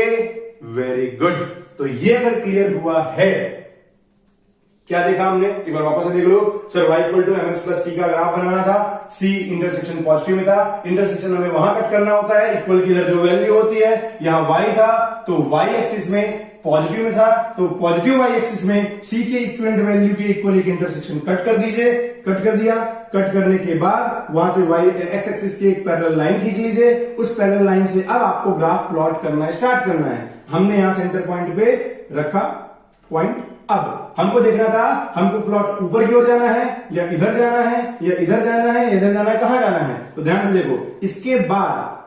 very good. तो ये अगर क्लियर हुआ है क्या देखा हमने, एक बार वापस से देख लो sir. y equal to mx plus C का ग्राफ बनाना था, c इंटरसेक्शन पॉजिटिव में था, इंटरसेक्शन हमें वहां कट करना होता है, इक्वल की इधर जो वैल्यू होती है, यहां y था तो y एक्सिस में पॉजिटिव में था, तो पॉजिटिव y एक्सिस में c के इक्विवेलेंट वैल्यू के इक्वल एक इंटरसेक्शन कट कर दीजिए, कट कर दिया। कट करने के बाद वहां से y x एक्सिस की एक पैरेलल लाइन खींच लीजिए, उस पैरेलल लाइन से अब आपको ग्राफ प्लॉट करना स्टार्ट करना है। हमने यहां सेंटर पॉइंट पे रखा पॉइंट, अब हमको देखना था हमको प्लॉट ऊपर की ओर जाना है या इधर जाना है या इधर जाना है या इधर जाना है, कहां जाना है, तो ध्यान से देखो। इसके बाद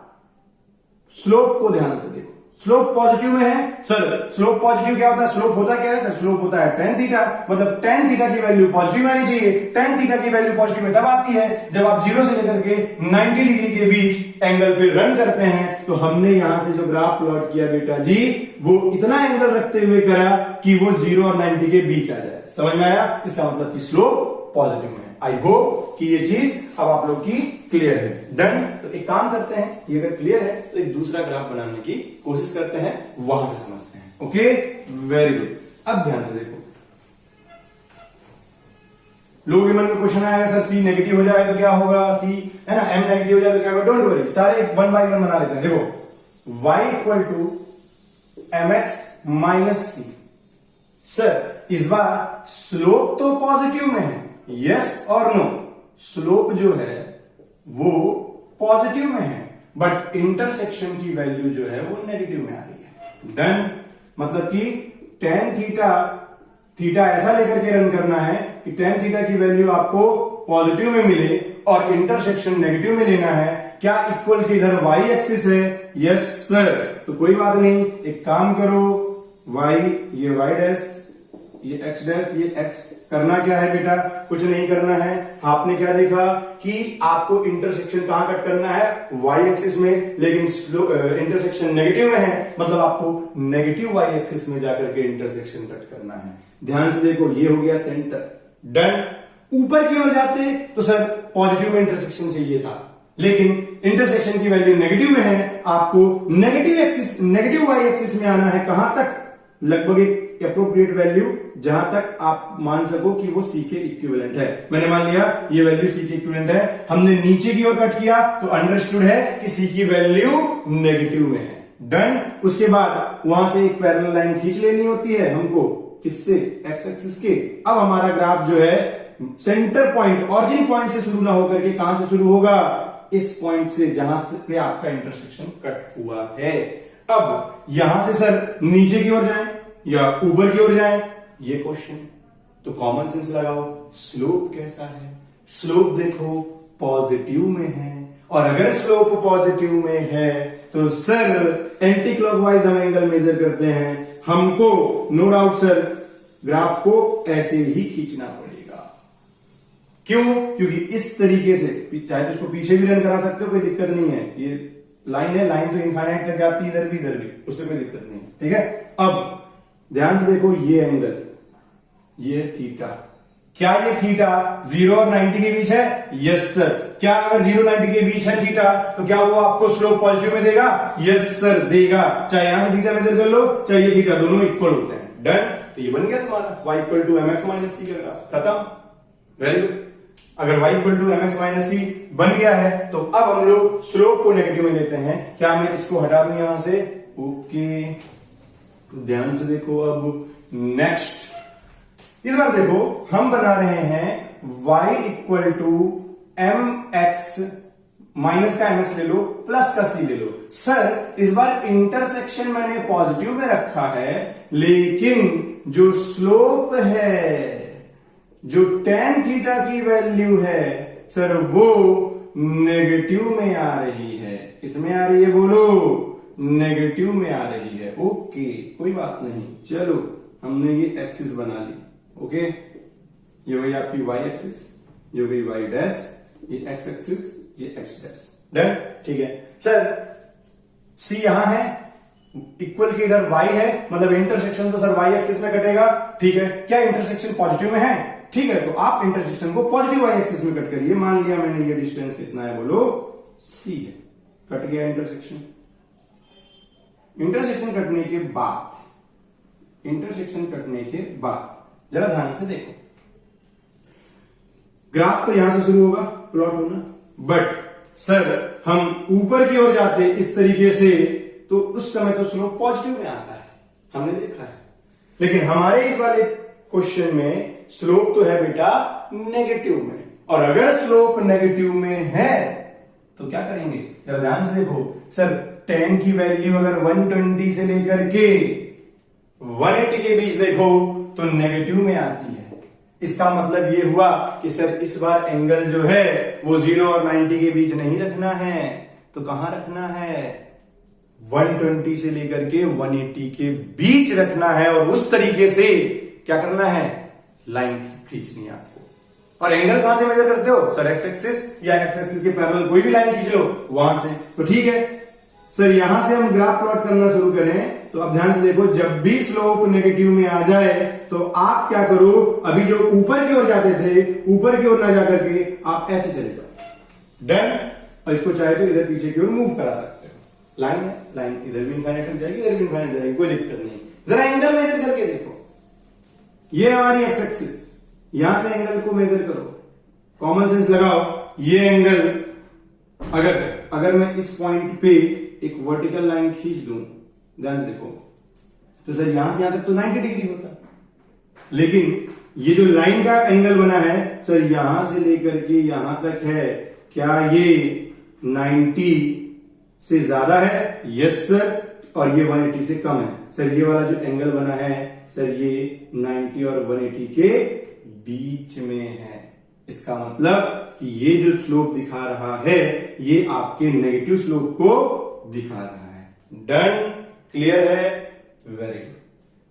स्लोप को ध्यान से देखो, स्लोप पॉजिटिव में है सर, स्लोप पॉजिटिव क्या होता है, स्लोप होता क्या है सर, स्लोप होता है tan थीटा, मतलब tan थीटा की वैल्यू पॉजिटिव आनी चाहिए। tan थीटा की वैल्यू पॉजिटिव में तब आती है जब आप 0 से लेकर के 90 डिग्री के बीच एंगल पे रन करते हैं। तो हमने यहां से जो ग्राफ प्लॉट किया बेटा जी, वो इतना एंगल रखते हुए करा कि वो 0 और 90 के बीच आ जाए। समझ में आया, इसका मतलब कि स्लोप पॉजिटिव में है। आई होप कि ये चीज अब आप लोग की क्लियर है। डन। तो एक काम करते हैं, ये अगर क्लियर है तो एक दूसरा ग्राफ बनाने की कोशिश करते हैं, वहां से समझते हैं। Okay, very good. अब ध्यान से देखो, लोगों के मन में क्वेश्चन आएगा सर सी नेगेटिव हो जाए तो क्या होगा, सी है ना, एम नेगेटिव हो जाए तो क्या होगा। डोंट वरी, सारे वन बाय वन बना लेते हैं। देखो y equal to M x minus c. Sir इस बार स्लोप तो पॉजिटिव में है, यस और नो, स्लोप जो है वो पॉजिटिव में है, बट इंटरसेक्शन की वैल्यू जो है वो नेगेटिव में आ रही है। डन। मतलब कि tan थीटा, थीटा ऐसा लेकर के रन करना है कि tan थीटा की वैल्यू आपको पॉजिटिव में मिले और इंटरसेक्शन नेगेटिव में लेना है। क्या इक्वल की इधर y एक्सिस है, यस सर, तो कोई बात नहीं, एक काम करो, y ये y डैश, ये x डैश, ये x, करना क्या है बेटा, कुछ नहीं करना है। आपने क्या देखा कि आपको इंटरसेक्शन कहां कट करना है, y एक्सिस में, लेकिन इंटरसेक्शन नेगेटिव में है, मतलब आपको नेगेटिव y एक्सिस में जाकर के इंटरसेक्शन कट करना है। ध्यान से देखो, ये हो गया सेंटर। डन। ऊपर की ओर जाते तो सर पॉजिटिव में इंटरसेक्शन चाहिए था, लेकिन इंटरसेक्शन की वैल्यू नेगेटिव में है, आपको negative axis, negative y axis में आना है। कहां तक, लगभग एक एप्रोप्रिएट वैल्यू जहां तक आप मान सको कि वो सी के इक्विवेलेंट है। मैंने मान लिया ये वैल्यू सी के इक्विवेलेंट है, हमने नीचे की ओर कट किया तो अंडरस्टूड है कि सी की वैल्यू नेगेटिव में है। डन। उसके बाद वहां से एक पैरेलल लाइन खींच लेनी होती है हमको, किससे, एक्स एक्सिस के। अब हमारा ग्राफ जो है सेंटर पॉइंट, ऑरिजिन पॉइंट से शुरू ना होकर के कहां से शुरू होगा, इस पॉइंट से जहां पे आपका इंटरसेक्शन कट हुआ है। अब यहां से सर नीचे की ओर जाएं या ऊपर की ओर जाएं, ये क्वेश्चन, तो कॉमन सेंस लगाओ। स्लोप कैसा है, स्लोप देखो पॉजिटिव में है, और अगर स्लोप पॉजिटिव में है तो सर एंटी क्लॉकवाइज हम एंगल मेजर करते हैं, हमको नो डाउट सर ग्राफ को ऐसे ही खींचना पड़ेगा। क्यों, क्योंकि इस तरीके से, चाहे तो इसको पीछे भी रन करा सकते हो, कोई दिक्कत नहीं है। ये लाइन है, लाइन तो इनफाइनाइट तक जाती है, इधर भी, उससे कोई दिक्कत नहीं। ठीक है, अब ध्यान से देखो, ये एंगल, ये थीटा, क्या ये थीटा 0 और 90 के बीच है, यस सर। क्या अगर 0 90 के बीच है थीटा, तो क्या वो आपको स्लोप पॉजिटिव में देगा, यस सर देगा। चाहे यहां से थीटा मेजर कर लो, चाहे ये थीटा, दोनों इक्वल होते हैं। डन। तो ये बन गया तुम्हारा y equal to M x minus C का ग्राफ, खत्म। Very good. अगर y equal to M x minus C बन गया है तो अब हम लोग स्लोप को नेगेटिव में लेते हैं। क्या मैं इसको हटा दूं यहां से, ओके। ध्यान से देखो, अब नेक्स्ट, इस बार देखो हम बना रहे हैं y equal to M x, minus का mx ले लो, प्लस का c ले लो। सर इस बार इंटरसेक्शन मैंने पॉजिटिव में रखा है, लेकिन जो स्लोप है, जो tan थीटा की वैल्यू है सर, वो नेगेटिव में आ रही है। किसमें आ रही है बोलो, नेगेटिव में आ रही है। ओके, कोई बात नहीं, चलो हमने ये एक्सिस बना ली। ओके, ये वही आपकी y एक्सिस, ये वही y डैश, ये x एक्सिस, ये x डैश। डन। ठीक है सर, c यहां है, इक्वल की इधर y है, मतलब इंटरसेक्शन तो सर y एक्सिस में कटेगा। ठीक है, क्या इंटरसेक्शन पॉजिटिव में है, ठीक है, तो आप इंटरसेक्शन को पॉजिटिव y एक्सिस में कट करिए। मान लिया मैंने, ये डिस्टेंस कितना है बोलो, c है, कट गया इंटरसेक्शन। इंटरसेक्शन कटने के बाद जरा ध्यान से देखो, ग्राफ तो यहां से शुरू होगा प्लॉट होना, बट सर हम ऊपर की ओर जाते इस तरीके से तो उस समय तो स्लोप पॉजिटिव में आता है, हमने देखा है। लेकिन हमारे इस वाले क्वेश्चन में स्लोप तो है बेटा नेगेटिव में, और अगर स्लोप नेगेटिव में है तो क्या करेंगे, जरा ध्यान से देखो सर, tan की वैल्यू अगर 120 से लेकर के 180 के बीच देखो तो नेगेटिव में आती है। इसका मतलब ये हुआ कि सर इस बार एंगल जो है वो 0 और 90 के बीच नहीं रखना है, तो कहां रखना है, 120 से लेकर के 180 के बीच रखना है, और उस तरीके से क्या करना है, लाइन खींचनी है आपको। और एंगल कहां से मेजर करते हो सर, एक्स एक्सिस या एक्स एक्सिस के पैरेलल कोई भी लाइन खींच लो वहां से, तो ठीक है सर। यहां से हम ग्राफ प्लॉट करना शुरू करें तो अब ध्यान से देखो, जब भी स्लोप नेगेटिव में आ जाए तो आप क्या करो, अभी जो ऊपर की ओर जाते थे ऊपर की ओर ना जाकर के आप ऐसे चले जाओ, डन। और इसको चाहे तो इधर पीछे की ओर मूव करा सकते हो, लाइन है, लाइन इधर भी इनफाइनाइट तक जाएगी, इधर भी इनफाइनाइट जाएगी, कोई दिक्कत नहीं। जरा एंगल मेजर करके देखो, ये हमारी एक्स एक्सिस, यहां से एंगल को मेजर करो, कॉमन सेंस लगाओ, ये एंगल अगर मैं इस पॉइंट पे एक वर्टिकल लाइन खींच दूं, ध्यान से देखो, तो सर यहां से यहां तक तो 90 डिग्री होता, लेकिन ये जो लाइन का एंगल बना है सर यहां से लेकर के यहां तक है, क्या ये 90 से ज्यादा है, यस सर, और ये 180 से कम है सर। ये वाला जो एंगल बना है सर ये 90 और 180 के बीच में है। इसका मतलब कि ये जो स्लोप दिखा रहा है ये आपके नेगेटिव स्लोप को दिखा रहा है। डन, क्लियर है, वेरी गुड।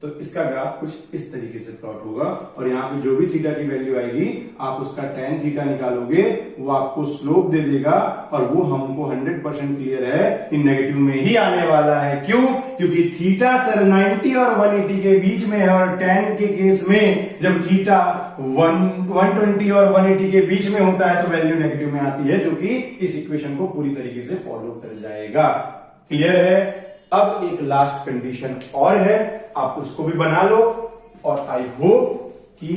तो इसका ग्राफ कुछ इस तरीके से प्लॉट होगा, और यहां पे जो भी थीटा की वैल्यू आएगी आप उसका tan थीटा निकालोगे, वो आपको स्लोप दे देगा, और वो हमको 100% क्लियर है कि नेगेटिव में ही आने वाला है। क्यों? क्योंकि थीटा सर 90 और 180 के बीच में है, और tan के केस में जब थीटा 120 और 180 के बीच में होता है तो वैल्यू नेगेटिव में आती है, जो कि इस इक्वेशन को पूरी तरीके से फॉलो कर जाएगा। क्लियर है? अब एक लास्ट कंडीशन और है, आप उसको भी बना लो, और आई होप कि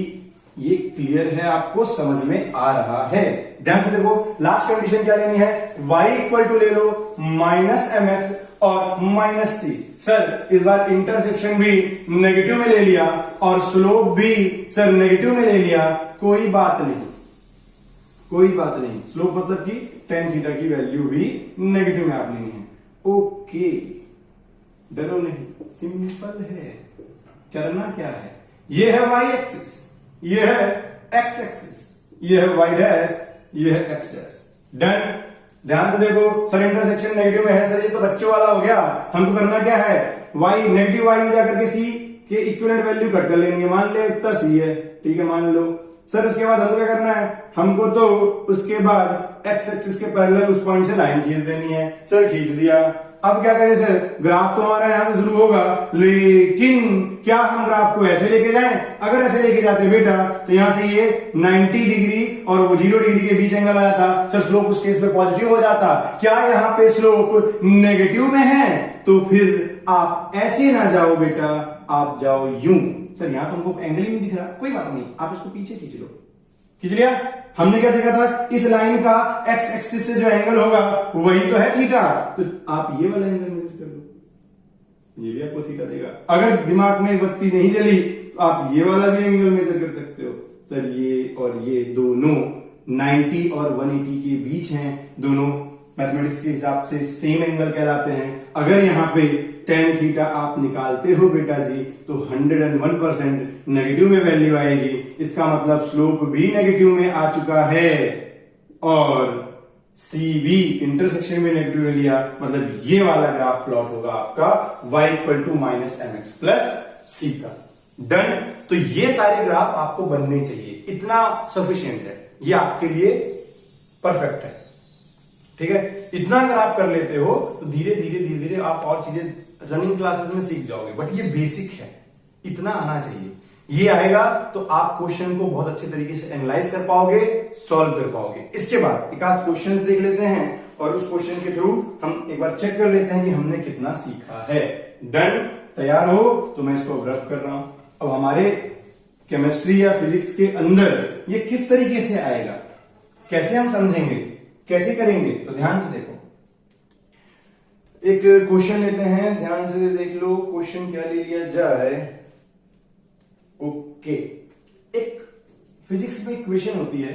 ये क्लियर है, आपको समझ में आ रहा है। ध्यान से देखो, लास्ट कंडीशन क्या लेनी है, y इक्वल टू ले लो -mx और -c। सर इस बार इंटरसेक्शन भी नेगेटिव में ले लिया और स्लोप भी सर नेगेटिव में ले लिया, कोई बात नहीं, कोई बात नहीं। स्लोप मतलब कि tan थीटा की वैल्यू भी नेगेटिव में आप लेनी है। ओके, डरो नहीं, सिंपल है। करना क्या है, ये है y एक्सिस, ये है x एक्सिस, ये है y डैश, ये है x डैश। डन। ध्यान से देखो सर, इंटरसेक्शन नेगेटिव में है सर, ये तो बच्चों वाला हो गया। हमको करना क्या है, y नेगेटिव y में जाकर के c के इक्विवेलेंट वैल्यू कट कर लेनी है। मान ले इतना c है, ठीक है, मान लो सर। उसके बाद हमको क्या करना है, हमको तो उसके बाद x एक्सिस के पैरेलल उस पॉइंट से लाइन खींच देनी है। सर खींच दिया, अब क्या करें सर, ग्राफ तो हमारा यहां से शुरू होगा, लेकिन क्या हम ग्राफ को ऐसे लेके जाएं? अगर ऐसे लेके जाते बेटा तो यहां से ये 90 डिग्री और वो 0 डिग्री के बीच एंगल आया था सर, स्लोप उस केस में पॉजिटिव हो जाता। क्या यहाँ पे स्लोप नेगेटिव में है? तो फिर आप ऐसे ना जाओ बेटा, आप जाओ यूं। सर यहां तुमको एंगल ही नहीं दिख रहा, कोई बात नहीं, आप इसको पीछे खींच लो। खींच लिया? हमने क्या देखा था, इस लाइन का एक्स एक्सिस से जो एंगल होगा वही तो है थीटा, तो आप ये वाला एंगल मेजर कर लो, ये भी आपको थीटा देगा। अगर दिमाग में बत्ती नहीं जली तो आप ये वाला भी एंगल मेजर कर सकते हो। सर ये और ये दोनों 90 और 180 के बीच हैं, दोनों मैथमेटिक्स के हिसाब से सेम एंगल कहलाते हैं। अगर यहां पे tan थीटा आप निकालते हो बेटा जी तो 101% नेगेटिव में वैल्यू आएगी। इसका मतलब स्लोप भी नेगेटिव में आ चुका है, और सी भी इंटरसेक्शन में नेगेटिव में लिया, मतलब ये वाला ग्राफ प्लॉट होगा आपका y equal to -mx plus c का। डन। तो ये सारे ग्राफ आपको बनने चाहिए, इतना सफिशियंट है, ये आपके लिए परफेक्ट है। ठीक है, इतना अगर आप कर लेते हो तो धीरे धीरे धीरे धीरे आप और चीजें रनिंग क्लासेस में सीख जाओगे, बट ये बेसिक है, इतना आना चाहिए। ये आएगा तो आप क्वेश्चन को बहुत अच्छे तरीके से एनालाइज कर पाओगे, सॉल्व कर पाओगे। इसके बाद एक आध क्वेश्चंस देख लेते हैं, और उस क्वेश्चन के थ्रू हम एक बार चेक कर लेते हैं कि हमने कितना सीखा है। डन। तैयार हो तो मैं इसको रब कर रहा हूं। अब हमारे केमिस्ट्री या फिजिक्स के अंदर ये किस तरीके से आएगा, कैसे हम समझेंगे, कैसे करेंगे, तो ध्यान से देखो। एक क्वेश्चन लेते हैं, ध्यान से देख लो क्वेश्चन क्या ले लिया जाए। ओके, एक फिजिक्स में इक्वेशन होती है,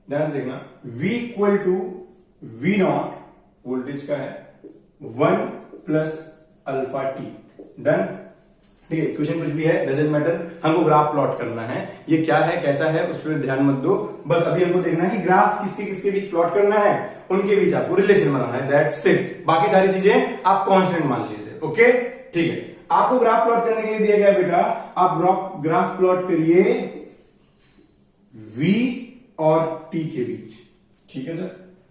ध्यान से देखना, V equal to V naught, voltage का है 1 प्लस अल्फा टी। डन, ठीक है। क्वेश्चन कुछ भी है, डजेंट मैटर, हमको ग्राफ प्लॉट करना है। ये क्या है, कैसा है, उस पर ध्यान मत दो, बस अभी हमको देखना है कि ग्राफ किसके किसके बीच प्लॉट करना है, उनके बीच आपको रिलेशन बनाना है, दैट्स इट। बाकी सारी चीजें आप कांस्टेंट मान लीजिए। ओके, ठीक है। आपको ग्राफ प्लॉट करने के लिए दिया गया बेटा, आप ग्राफ प्लॉट करिए V और T के बीच, ठीक है सर।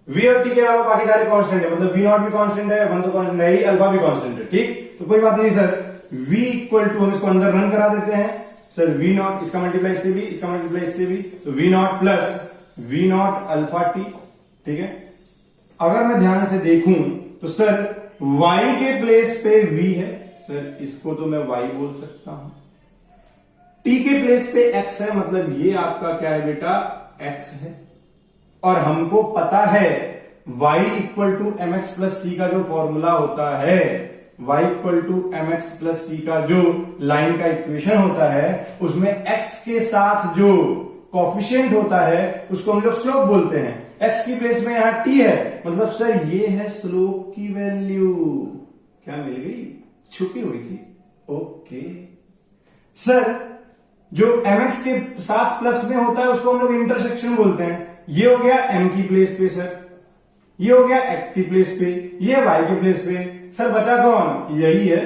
V और T के अलावा बाकी सारे कांस्टेंट है, मतलब V नॉट भी कांस्टेंट है, 1 तो कांस्टेंट है ही, अल्फा भी कांस्टेंट है, ठीक। तो कोई बात नहीं सर, V इक्वल टू, हम इसको अंदर रन करा देते हैं सर, V नॉट, इसका मल्टीप्लाई से भी, इसका मल्टीप्लाई से भी, तो V not plus V naught alpha T, ठीक है। अगर मैं ध्यान से देखूं तो सर Y के प्लेस पे V है सर, इसको तो मैं Y बोल सकता हूं। T के प्लेस पे X है, मतलब ये आपका क्या है बेटा, X है। और हमको पता है y equal to M X plus C का जो फॉर्मूला होता है, y equal to M X plus C का जो लाइन का इक्वेशन होता है, उसमें x के साथ जो कोफिशिएंट होता है उसको हम लोग स्लोप बोलते हैं। x की प्लेस में यहां t है, मतलब सर ये है स्लोप की वैल्यू, क्या मिल गई, छुपी हुई थी। ओके सर, जो mx के साथ प्लस में होता है उसको हम लोग इंटरसेक्शन बोलते हैं। ये हो गया m की प्लेस पे सर, ये हो गया x की प्लेस पे, ये y के प्लेस पे, सर बचा कौन, यही है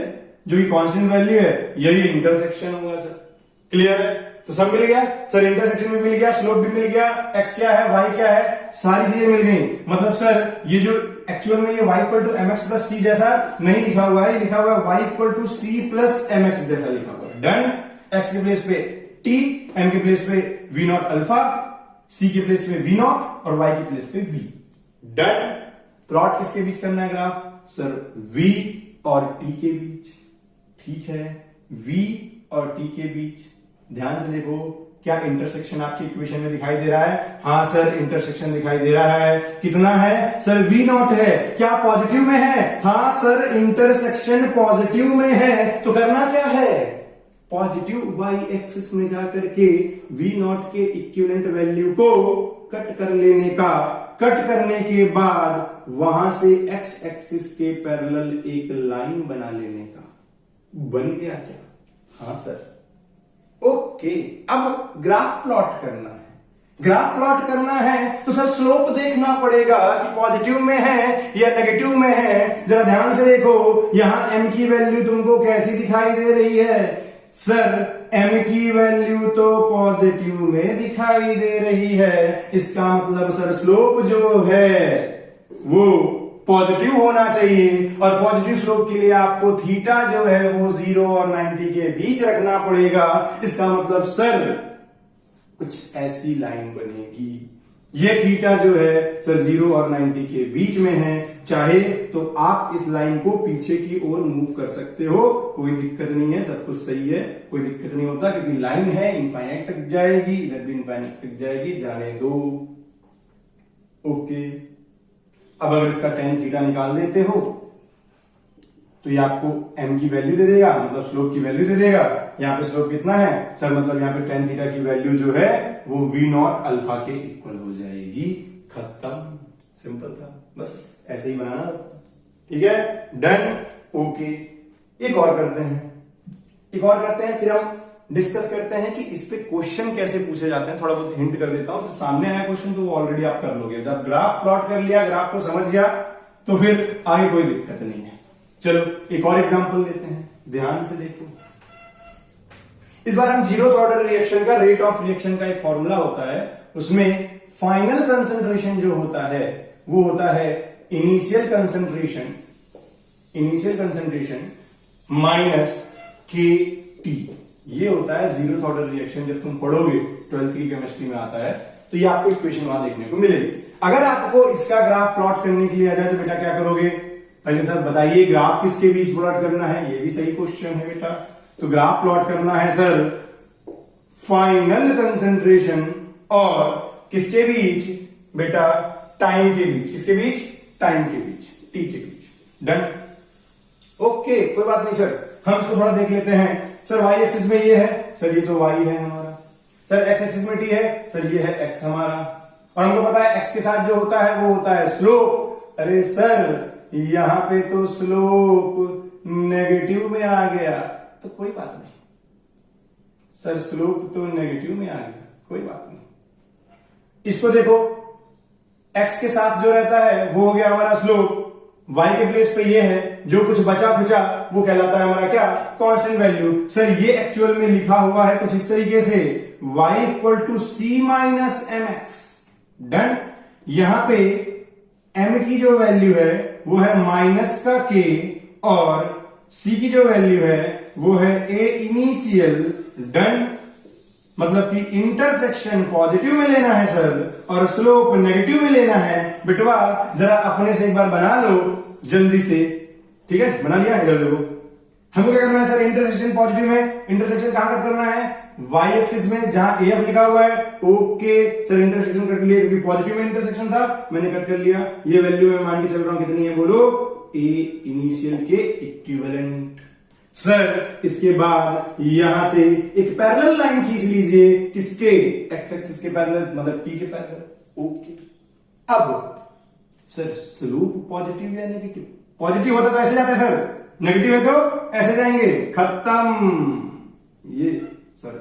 जो कि कांस्टेंट वैल्यू है, यही इंटरसेक्शन होगा सर। क्लियर है, तो सब मिल गया सर, इंटरसेक्शन भी मिल गया, स्लोप भी मिल गया, x क्या है, y क्या है, सारी चीजें मिल गई। मतलब सर ये जो एक्चुअल में ये y equal to M X plus C जैसा नहीं लिखा हुआ है, लिखा हुआ है y equal to C plus M X जैसा लिखा हुआ है। डन, x के प्लेस पे t, m के प्लेस पे v नॉट अल्फा, c के प्लेस पे v नॉट और y के प्लेस पे v। डन, प्लॉट किसके बीच करना है ग्राफ, सर v और t के बीच, ठीक है, v और t के बीच। ध्यान से देखो, क्या इंटरसेक्शन आपकी इक्वेशन में दिखाई दे रहा है, हाँ सर इंटरसेक्शन दिखाई दे रहा है। कितना है सर, v नॉट है, क्या पॉजिटिव में है, हाँ सर इंटरसेक्शन पॉजिटिव में है। तो करना क्या है, पॉजिटिव y एक्सिस में जाकर के v नॉट के इक्विवेलेंट वैल्यू को कट कर लेने का, कट करने के बाद वहां से x एक्सिस के पैरेलल एक लाइन बना लेने का। बन गया क्या, हाँ सर। ओके, अब ग्राफ प्लॉट करना है, ग्राफ प्लॉट करना है तो सर स्लोप देखना पड़ेगा कि पॉजिटिव में है या नेगेटिव में है। जरा ध्यान से देखो, यहां m की वैल्यू तुमको कैसी दिखाई दे रही है, सर m की वैल्यू तो पॉजिटिव में दिखाई दे रही है। इसका मतलब सर स्लोप जो है वो पॉजिटिव होना चाहिए, और पॉजिटिव स्लोप के लिए आपको थीटा जो है वो 0 और 90 के बीच रखना पड़ेगा। इसका मतलब सर कुछ ऐसी लाइन बनेगी, ये थीटा जो है सर 0 और 90 के बीच में है। चाहे तो आप इस लाइन को पीछे की ओर मूव कर सकते हो, कोई दिक्कत नहीं है, सब कुछ सही है, कोई दिक्कत नहीं होता, क्योंकि लाइन है इनफाइनाइट तक जाएगी, इधर भी इनफाइनाइट तक जाएगी, जाने दो। ओके, अब अगर इसका tan थीटा निकाल देते हो तो ये आपको m की वैल्यू दे देगा, मतलब स्लोप की वैल्यू दे देगा। यहाँ पे स्लोप कितना है सर, मतलब यहाँ पे tan थीटा की वैल्यू जो है वो v नॉट अल्फा के इक्वल हो जाएगी। खत्म, सिंपल था, बस ऐसे ही बनाना, ठीक है। Done, okay. एक और करते हैं, फिर हम डिस्कस करते हैं कि इस पे क्वेश्चन कैसे पूछे जाते हैं। थोड़ा बहुत हिंट कर देता हूं, तो सामने आया क्वेश्चन तो वो ऑलरेडी आप कर लोगे। जब ग्राफ प्लॉट कर लिया, ग्राफ को समझ गया, तो फिर आगे कोई दिक्कत नहीं है। चलो एक और एग्जांपल लेते हैं, ध्यान से देखो। इस बार हम जीरो ऑर्डर रिएक्शन का, रेट ऑफ रिएक्शन का एक फॉर्मूला होता है, उसमें फाइनल कंसंट्रेशन जो होता है वो होता है इनिशियल कंसंट्रेशन माइनस के टी। ये होता है जीरो ऑर्डर रिएक्शन। जब तुम पढ़ोगे 12th की केमिस्ट्री में आता है, तो ये आपको इक्वेशन वहां देखने को मिलेगी। अगर आपको इसका ग्राफ प्लॉट करने के लिए आ जाए तो बेटा क्या करोगे, पहले सर बताइए ग्राफ किसके बीच प्लॉट करना है, ये भी सही क्वेश्चन है बेटा। तो ग्राफ प्लॉट करना है सर फाइनल कंसेंट्रेशन और किसके बीच बेटा, टाइम के बीच। किसके बीच? टाइम के बीच, टी के बीच। डन। ओके, कोई बात नहीं सर, हम इसको थोड़ा देख लेते हैं। सर वाई एक्सिस में ये है, सर ये तो वाई है हमारा। सर एक्स एक्सिस में टी है, सर ये है एक्स हमारा। और हमको पता है एक्स के साथ जो होता है वो होता है स्लोप। अरे सर यहां पे तो स्लोप नेगेटिव में आ गया, तो कोई बात नहीं सर, स्लोप तो नेगेटिव में आ गया, कोई बात नहीं। इसको देखो, एक्स के साथ जो रहता है वो हो गया हमारा स्लोप, वाई के प्लेस पे ये है, जो कुछ बचा खुचा वो कहलाता है हमारा क्या? Constant value. सर ये एक्चुअल में लिखा हुआ है कुछ इस तरीके से, y equal to c minus m x. Done. यहां पे m की जो वैल्यू है वो है माइनस का k, और c की जो वैल्यू है वो है a इनिशियल। डन। मतलब कि इंटरसेक्शन पॉजिटिव में लेना है सर, और स्लोप नेगेटिव में लेना है। बिटवा जरा अपने से एक बार बना लो जल्दी से, ठीक है? बना लिया? इधर देखो, हमको क्या करना है सर? इंटरसेक्शन पॉजिटिव में, इंटरसेक्शन कहां कट करना है? वाई एक्सिस में, जहां ए एफ लिखा हुआ है। ओके सर, इंटरसेक्शन कट लिया क्योंकि पॉजिटिव में इंटरसेक्शन था, मैंने कट कर लिया। ये वैल्यू मैं मान के चल रहा हूं कितनी है, बोलो? ए इनिशियल के इक्विवेलेंट। सर इसके बाद यहां से एक पैरेलल लाइन खींच लीजिए, किसके? एक्स एक्सिस के पैरेलल, मतलब टी के पैरेलल। ओके, अब सर स्लोप पॉजिटिव या नेगेटिव? पॉजिटिव होता तो ऐसे जाते सर, नेगेटिव है तो ऐसे जाएंगे, खत्म। ये सर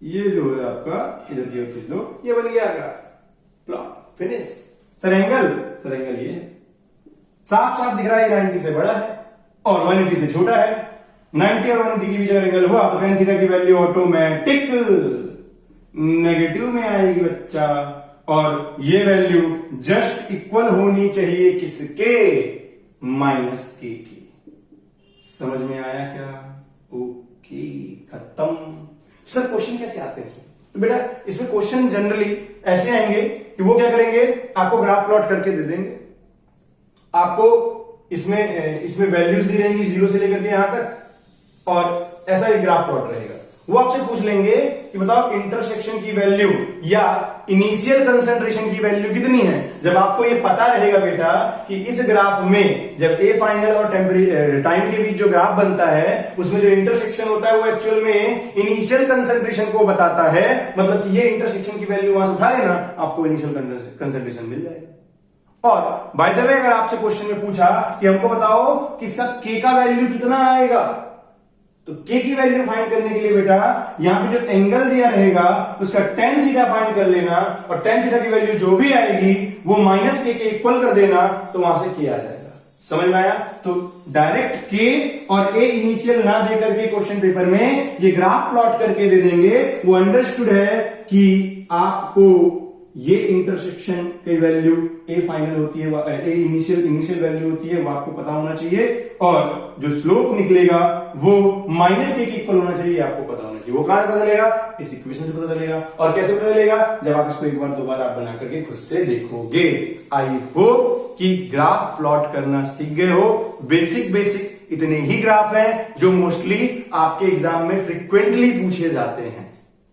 ये जो है आपका, इधर की ओर खींच लो, ये बन गया graph, plot, finish. Sir angle? Sir angle ये है, साफ साफ दिख रहा है, 90 से बड़ा है और 180 से छोटा है। 90 और 180 के बीच अगर एंगल हुआ तो tan थीटा की वैल्यू ऑटोमेटिक नेगेटिव में आएगी बच्चा, और ये वैल्यू जस्ट इक्वल होनी चाहिए किसके? माइनस के की। समझ में आया क्या? ओके, खत्म। सर क्वेश्चन कैसे आते हैं इसमें? तो बेटा इसमें क्वेश्चन जनरली ऐसे आएंगे कि वो क्या करेंगे, आपको ग्राफ प्लॉट करके दे देंगे, आपको इसमें वैल्यूज दी रहेंगी 0 से लेकर के यहां तक, और ऐसा एक ग्राफ प्लॉट रहेगा। वो आपसे पूछ लेंगे कि बताओ इंटरसेक्शन की वैल्यू या इनिशियल कंसंट्रेशन की वैल्यू कितनी है। जब आपको ये पता रहेगा बेटा कि इस ग्राफ में जब ए फाइनल और टाइम के बीच जो ग्राफ बनता है उसमें जो इंटरसेक्शन होता है वो एक्चुअल में इनिशियल कंसंट्रेशन को बताता है, मतलब कि ये इंटरसेक्शन की वैल्यू वहां से उठा लेना, आपको इनिशियल कंसंट्रेशन मिल जाएगा। और बाय द वे अगर आपसे क्वेश्चन में पूछा कि हमको बताओ कि इसका के का वैल्यू कितना आएगा, तो के की वैल्यू फाइंड करने के लिए बेटा यहां पे जो एंगल दिया रहेगा उसका tan थीटा फाइंड कर लेना, और tan थीटा की वैल्यू जो भी आएगी वो माइनस के इक्वल कर देना, तो वहां से के आ जाएगा। समझ में आया? तो डायरेक्ट के और ए इनिशियल ना दे करके क्वेश्चन पेपर में ये ग्राफ प्लॉट करके दे देंगे, वो अंडरस्टूड है कि आपको ये इंटरसेक्शन की वैल्यू ए फाइनल होती है, ए इनिशियल वैल्यू होती है, वो आपको पता होना चाहिए, और जो स्लोप निकलेगा वो माइनस के इक्वल होना चाहिए, आपको पता होना चाहिए। वो कहां से पता चलेगा? इस इक्वेशन से पता चलेगा। और कैसे पता चलेगा? जब आप इसको एक बार दोबारा आप बना करके खुद से देखोगे। आई होप कि ग्राफ प्लॉट करना सीख गए हो। बेसिक इतने ही ग्राफ हैं जो मोस्टली आपके एग्जाम में फ्रिक्वेंटली पूछे जाते हैं।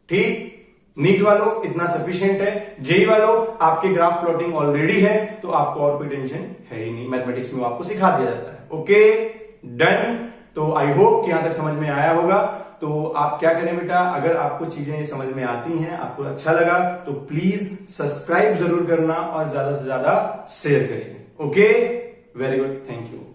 ठीक, नीट वालों इतना सफिशिएंट है, जेई वालों आपके ग्राफ प्लॉटिंग ऑलरेडी है, तो आपको और कोई टेंशन है ही नहीं, मैथमेटिक्स में आपको सिखा दिया जाता है। Okay, done. तो आई होप कि यहां तक समझ में आया होगा। तो आप क्या करें बेटा, अगर आपको चीजें समझ में आती हैं, आपको अच्छा लगा, तो प्लीज सब्सक्राइब जरूर करना और ज्यादा से ज्यादा शेयर करिए। Okay, very good, thank you.